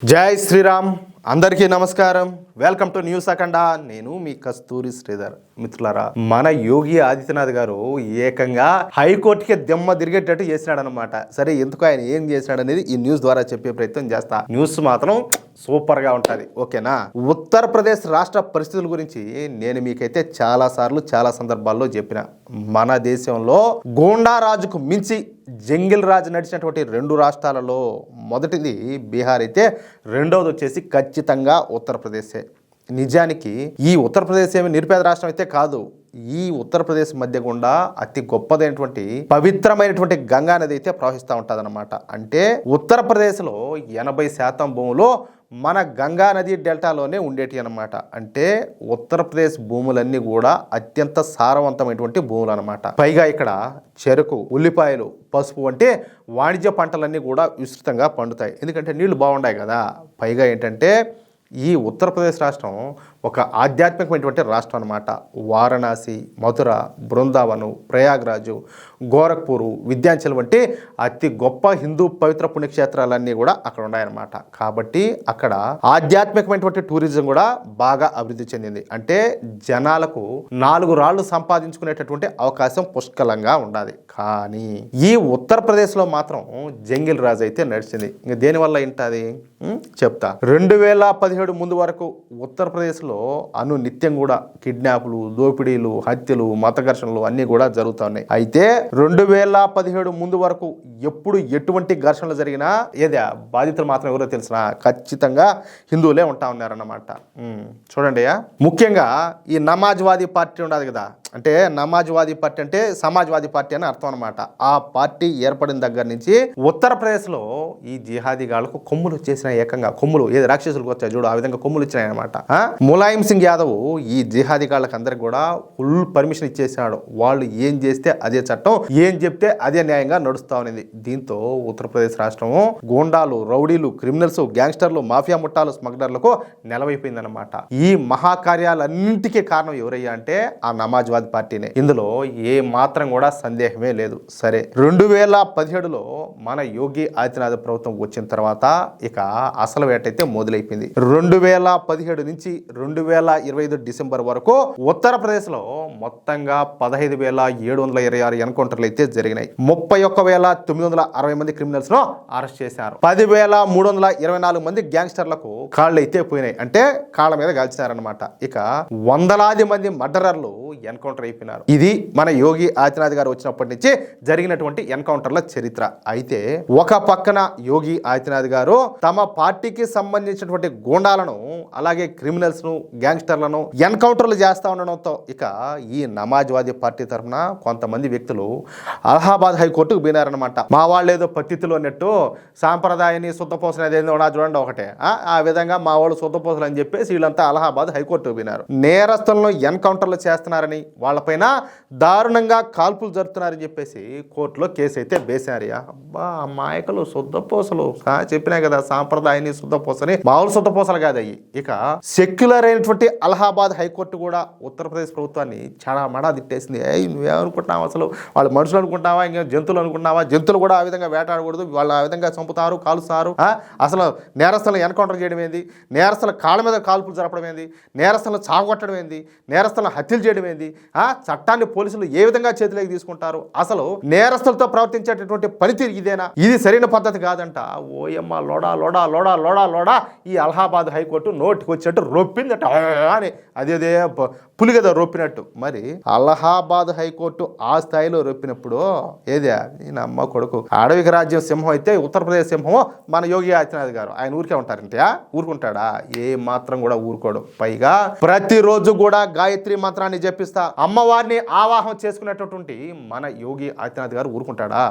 జై శ్రీరామ్. అందరికీ నమస్కారం. వెల్కమ్ టు న్యూస్ అఖండ. నేను మీ కస్తూరి శ్రీధర్. మిత్రులారా, మన యోగి ఆదిత్యనాథ్ గారు ఏకంగా హైకోర్టుకి దిమ్మ తిరిగేటట్టు చేసినాడు అనమాట. సరే, ఎందుకు ఆయన ఏం చేసినాడు అనేది ఈ న్యూస్ ద్వారా చెప్పే ప్రయత్నం చేస్తా. న్యూస్ మాత్రం సూపర్ గా ఉంటది, ఓకేనా? ఉత్తరప్రదేశ్ రాష్ట్ర పరిస్థితుల గురించి నేను మీకైతే చాలా సార్లు చాలా సందర్భాల్లో చెప్పిన. మన దేశంలో గూండా రాజుకు మించి జంగిల్ రాజు నడిచినటువంటి రెండు రాష్ట్రాలలో మొదటిది బీహార్ అయితే, రెండవది వచ్చేసి ఖచ్చితంగా ఉత్తరప్రదేశే. నిజానికి ఈ ఉత్తరప్రదేశ్ ఏమి నిరుపేద రాష్ట్రం అయితే కాదు. ఈ ఉత్తరప్రదేశ్ మధ్య గుండా అతి గొప్పదైనటువంటి పవిత్రమైనటువంటి గంగా నది అయితే ప్రవహిస్తూ ఉంటుంది అనమాట. అంటే ఉత్తరప్రదేశ్లో 80% భూములు మన గంగా నది డెల్టాలోనే ఉండేటి అనమాట. అంటే ఉత్తరప్రదేశ్ భూములన్నీ కూడా అత్యంత సారవంతమైనటువంటి భూములు అనమాట. పైగా ఇక్కడ చెరుకు, ఉల్లిపాయలు, పసుపు వంటి వాణిజ్య పంటలన్నీ కూడా విస్తృతంగా పండుతాయి. ఎందుకంటే నీళ్లు బాగుంటాయి కదా. పైగా ఏంటంటే ఈ ఉత్తరప్రదేశ్ రాష్ట్రం ఒక ఆధ్యాత్మికమైనటువంటి రాష్ట్రం అనమాట. వారణాసి, మథుర, బృందావనం, ప్రయాగ్రాజు, గోరఖ్పూరు, విద్యాంచల్ వంటి అతి గొప్ప హిందూ పవిత్ర పుణ్యక్షేత్రాలన్నీ కూడా అక్కడ ఉన్నాయన్నమాట. కాబట్టి అక్కడ ఆధ్యాత్మికమైనటువంటి టూరిజం కూడా బాగా అభివృద్ధి చెందింది. అంటే జనాలకు 4 రాళ్లు సంపాదించుకునేటటువంటి అవకాశం పుష్కలంగా ఉండాలి. కానీ ఈ ఉత్తరప్రదేశ్లో మాత్రం జంగిల్ రాజు అయితే నడిచింది. ఇంక దేనివల్ల ఏంటది చెప్తా. 2017 ముందు వరకు ఉత్తరప్రదేశ్లో నిత్యం కూడా కిడ్నాపులు, దోపిడీలు, హత్యలు, మత ఘర్షణలు అన్నీ కూడా జరుగుతున్నాయి. అయితే 2017 ముందు వరకు ఎప్పుడు ఎటువంటి ఘర్షణలు జరిగినా బాధితులు మాత్రం ఎవరో తెలిసినా ఖచ్చితంగా హిందువులే ఉంటా ఉన్నారన్నమాట. చూడండి, ముఖ్యంగా ఈ నమాజ్వాదీ పార్టీ ఉండదు కదా. అంటే నమాజ్వాదీ పార్టీ అంటే సమాజ్వాదీ పార్టీ అని అర్థం అనమాట. ఆ పార్టీ ఏర్పడిన దగ్గర నుంచి ఉత్తరప్రదేశ్లో ఈ జిహాదీగాళ్లకు కొమ్ములు వచ్చేసిన, ఏకంగా కొమ్ములు రాక్షసులకు వచ్చాయి చూడు, ఆ విధంగా కొమ్ములు వచ్చినాయి అనమాట. ములాయం సింగ్ యాదవ్ ఈ జిహాదీగాళ్ళకి అందరికి కూడా ఫుల్ పర్మిషన్ ఇచ్చేసినాడు. వాళ్ళు ఏం చేస్తే అదే చట్టం, ఏం చెప్తే అదే న్యాయంగా నడుస్తా ఉన్నది. దీంతో ఉత్తరప్రదేశ్ రాష్ట్రం గూండాలు, రౌడీలు, క్రిమినల్స్, గ్యాంగ్స్టర్లు, మాఫియా ముఠాలు, స్మగ్లర్లకు నెలవైపోయిందనమాట. ఈ మహాకార్యాలన్నింటికీ కారణం ఎవరయ్యా అంటే ఆ నమాజ్వాదీ పార్టీనే. ఇందులో ఏ మాత్రం కూడా సందేహమే లేదు. సరే, 2017లో మన యోగి ఆదిత్యనాథ్ ప్రభుత్వం వచ్చిన తర్వాత ఇక అసలు వేటైతే మొదలైపోయింది. 2017 నుంచి 2025 డిసెంబర్ వరకు ఉత్తరప్రదేశ్ లో మొత్తంగా 15,726 ఎన్కౌంటర్లు అయితే జరిగినాయి. 31,960 మంది క్రిమినల్స్ ను అరెస్ట్ చేశారు. 10,324 మంది గ్యాంగ్స్టర్లకు కాళ్ళు అయితే పోయినాయి, అంటే కాళ్ళ మీద కాల్చినారనమాట. ఇక వందలాది మంది మర్డరర్లు ఎన్కౌంటర్ అయిపోయినారు. ఇది మన యోగి ఆదిత్యనాథ్ గారు వచ్చినప్పటి నుంచి జరిగినటువంటి ఎన్కౌంటర్ల చరిత్ర. అయితే ఒక పక్కన యోగి ఆదిత్యనాథ్ గారు తమ పార్టీకి సంబంధించినటువంటి గూండాలను, అలాగే క్రిమినల్స్ ను, గ్యాంగ్స్టర్లను ఎన్కౌంటర్లు చేస్తా ఉండడంతో ఇక ఈ నమాజ్వాదీ పార్టీ తరఫున కొంతమంది వ్యక్తులు అలహాబాద్ హైకోర్టుకు పోయినారనమాట. మా వాళ్ళు ఏదో పత్తిలో నెట్టు సాంప్రదాయాన్ని శుద్ధపోసలు ఏదో చూడండి ఒకటే, ఆ విధంగా మా వాళ్ళు శుద్ధపోసలు అని చెప్పేసి వీళ్ళంతా అలహాబాద్ హైకోర్టుకు పోయినారు. నేరస్తులను ఎన్కౌంటర్లు చేస్తున్నారని, వాళ్ళపైన దారుణంగా కాల్పులు జరుపుతున్నారని చెప్పేసి కోర్టులో కేసు అయితే వేశారయ్యా. అబ్బా, అమాయకులు శుద్ధపోసలు చెప్పినా కదా, సాంప్రదాయాన్ని శుద్ధపోసని మామూలు శుద్ధపోసలు కాదు అయ్యి. ఇక సెక్యులర్ అయినటువంటి అలహాబాద్ హైకోర్టు కూడా ఉత్తరప్రదేశ్ ప్రభుత్వాన్ని చాలా మడా తిట్టేసింది. నువ్వేమనుకుంటున్నావు, అసలు వాళ్ళు మనుషులు అనుకుంటున్నావా, ఇంకా జంతువులు అనుకుంటున్నావా? జంతువులు కూడా ఆ విధంగా వేటాడకూడదు, వాళ్ళు ఆ విధంగా చంపుతారు, కాలుస్తారు. అసలు నేరస్తులను ఎన్కౌంటర్ చేయడం ఏంది, నేరస్తుల కాళ్ళ మీద కాల్పులు జరపడం ఏంది, నేరస్తులను చావగొట్టడం ఏంది, నేరస్తులను హత్యలు చేయడం ఏంది, చట్టాన్ని పోలీసులు ఏ విధంగా చేతిలోకి తీసుకుంటారు, అసలు నేరస్తులతో ప్రవర్తించేటటువంటి పనితీరు ఇదేనా? ఇది సరైన పద్ధతి కాదంట. ఓయమ్మ లోడా లోడా లోడా లోడా లోడా ఈ అలహాబాద్ హైకోర్టు నోటికి వచ్చినట్టు రొప్పిందట అని, అదేదే పులి కదా రొప్పినట్టు. మరి అలహాబాద్ హైకోర్టు ఆ స్థాయిలో రొప్పినప్పుడు ఈయన అమ్మ కొడుకు అడవికి రాజ్యం సింహం అయితే ఉత్తరప్రదేశ్ సింహం మన యోగి ఆదిత్యనాథ్ గారు. ఆయన ఊరికే ఉంటారంటే ఊరుకుంటాడా? ఏ మాత్రం కూడా ఊరుకోడు. పైగా ప్రతిరోజు కూడా గాయత్రి మంత్రాన్ని జపిస్తా అమ్మవారిని ఆవాహం చేసుకునేటటువంటి మన యోగి ఆదిత్యనాథ్ గారు ఊరుకుంటాడా?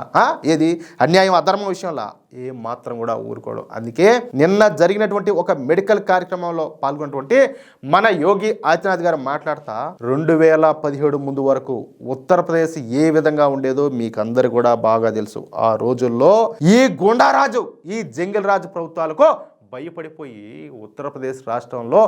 ఏది అన్యాయం, అధర్మం విషయంలో ఏ మాత్రం కూడా ఊరుకోడు. అందుకే నిన్న జరిగినటువంటి ఒక మెడికల్ కార్యక్రమంలో పాల్గొన్నటువంటి మన యోగి ఆదిత్యనాథ్ గారు మాట్లాడుతా 2017 ముందు వరకు ఉత్తరప్రదేశ్ ఏ విధంగా ఉండేదో మీకు అందరు కూడా బాగా తెలుసు. ఆ రోజుల్లో ఈ గుండారాజు, ఈ జంగిల్ రాజు ప్రభుత్వాలకు భయపడిపోయి ఉత్తరప్రదేశ్ రాష్ట్రంలో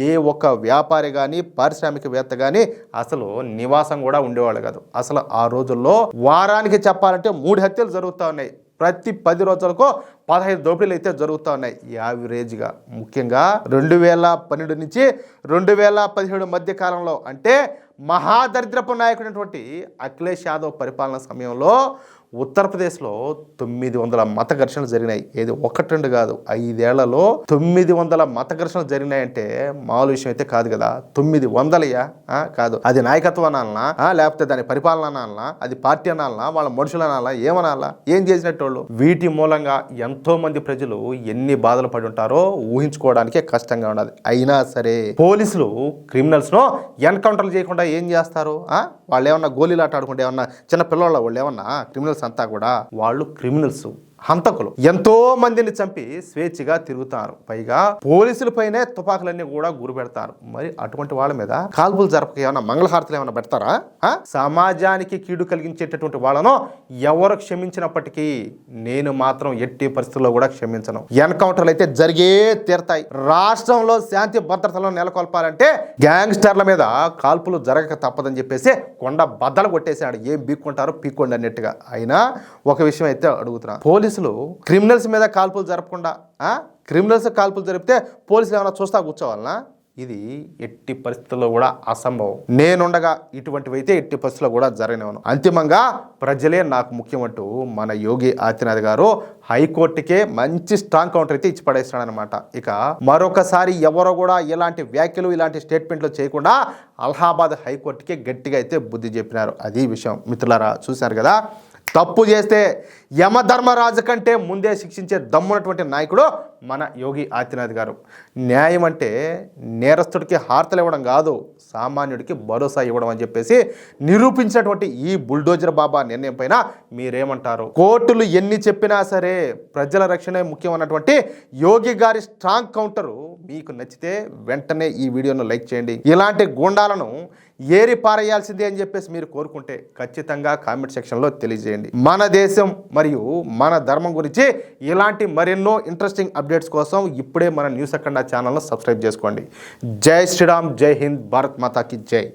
ఏ ఒక్క వ్యాపారి కానీ, పారిశ్రామికవేత్త కానీ అసలు నివాసం కూడా ఉండేవాళ్ళు కాదు. అసలు ఆ రోజుల్లో వారానికి చెప్పాలంటే 3 హత్యలు జరుగుతూ ఉన్నాయి. ప్రతి 10 రోజులకు 15 దోపిడీలు అయితే జరుగుతూ ఉన్నాయి యావరేజ్గా. ముఖ్యంగా 2012 నుంచి 2017 మధ్య కాలంలో, అంటే మహాదరిద్రపు నాయకుడైనటువంటి అఖిలేష్ యాదవ్ పరిపాలన సమయంలో ఉత్తరప్రదేశ్లో 900 మత ఘర్షణలు జరిగినాయి. ఏది 1-2 కాదు, 5 ఏళ్లలో 900 మత ఘర్షణలు జరిగినాయంటే మామూలు విషయం అయితే కాదు కదా. 900యా? కాదు. అది నాయకత్వం అనాలనా, లేకపోతే దాని పరిపాలన అనాలనా, అది పార్టీ అనాలనా, వాళ్ళ మనుషులు అనాలా, ఏమనాలా, ఏం చేసినట్టు? వీటి మూలంగా ఎంతో మంది ప్రజలు ఎన్ని బాధలు పడి ఉంటారో ఊహించుకోవడానికే కష్టంగా ఉన్నది. అయినా సరే పోలీసులు క్రిమినల్స్ ను ఎన్కౌంటర్లు చేయకుండా ఏం చేస్తారు? వాళ్ళు ఏమన్నా గోళీలాట ఆడుకుంటే ఏమన్నా చిన్న పిల్లల వాళ్ళు ఏమన్నా క్రిమినల్స్ అంతా కూడా వాళ్ళు క్రిమినల్స్, హంతకులు. ఎంతో మందిని చంపి స్వేచ్ఛగా తిరుగుతారు. పైగా పోలీసుల పైనే తుపాకులన్నీ కూడా గురి పెడతారు. మరి అటువంటి వాళ్ళ మీద కాల్పులు జరపక ఏమన్నా మంగళహారతులు ఏమన్నా పెడతారా? సమాజానికి కీడు కలిగించేటటువంటి వాళ్ళను ఎవరు క్షమించినప్పటికీ నేను మాత్రం ఎట్టి పరిస్థితుల్లో కూడా క్షమించను. ఎన్కౌంటర్లు అయితే జరిగే తీరతాయి. రాష్ట్రంలో శాంతి భద్రతలను నెలకొల్పాలంటే గ్యాంగ్స్టర్ల మీద కాల్పులు జరగక తప్పదని చెప్పేసి కొండ బద్దలు కొట్టేశాడు. ఏం బీక్కుంటారో పీక్కోండి అన్నట్టుగా. అయినా ఒక విషయం అయితే అడుగుతున్నా, పోలీసులు క్రిమినల్స్ మీద కాల్పులు జరపకుండా క్రిమినల్స్ కాల్పులు జరిపితే పోలీసులు ఏమైనా చూస్తా కూర్చోవాలనా? ఇది ఎట్టి పరిస్థితుల్లో కూడా అసంభవం. నేనుండగా ఇటువంటివి అయితే ఎట్టి పరిస్థితుల్లో కూడా జరగనివ్వను. అంతిమంగా ప్రజలే నాకు ముఖ్యమంటూ మన యోగి ఆదిత్యనాథ్ గారు హైకోర్టుకే మంచి స్ట్రాంగ్ కౌంటర్ అయితే ఇచ్చి పడేస్తాడనమాట. ఇక మరొకసారి ఎవరో కూడా ఇలాంటి వ్యాఖ్యలు, ఇలాంటి స్టేట్మెంట్లు చేయకుండా అలహాబాద్ హైకోర్టుకే గట్టిగా అయితే బుద్ధి చెప్పినారు. అది విషయం. మిత్రులారా, చూశారు కదా, తప్పు చేస్తే యమధర్మరాజు కంటే ముందే శిక్షించే దమ్మున్నటువంటి నాయకుడు మన యోగి ఆదిత్యనాథ్ గారు. న్యాయం అంటే నేరస్తుడికి హారతలు ఇవ్వడం కాదు, సామాన్యుడికి భరోసా ఇవ్వడం అని చెప్పేసి నిరూపించినటువంటి ఈ బుల్డోజర్ బాబా నిర్ణయం పైన మీరేమంటారు? కోర్టులు ఎన్ని చెప్పినా సరే ప్రజల రక్షణే ముఖ్యమైనటువంటి యోగి గారి స్ట్రాంగ్ కౌంటరు మీకు నచ్చితే వెంటనే ఈ వీడియోను లైక్ చేయండి. ఇలాంటి గుండాలను ఏరి పారేయాల్సిందే అని చెప్పేసి మీరు కోరుకుంటే ఖచ్చితంగా కామెంట్ సెక్షన్లో తెలియజేయండి. మన దేశం మరియు మన ధర్మం గురించి ఇలాంటి మరెన్నో ఇంట్రెస్టింగ్ అప్డేట్స్ కోసం ఇప్పుడే మన న్యూస్ అఖండ ఛానల్ను సబ్స్క్రైబ్ చేసుకోండి. జై శ్రీరామ్, జై హింద్, భారత్ మాతాకి జై.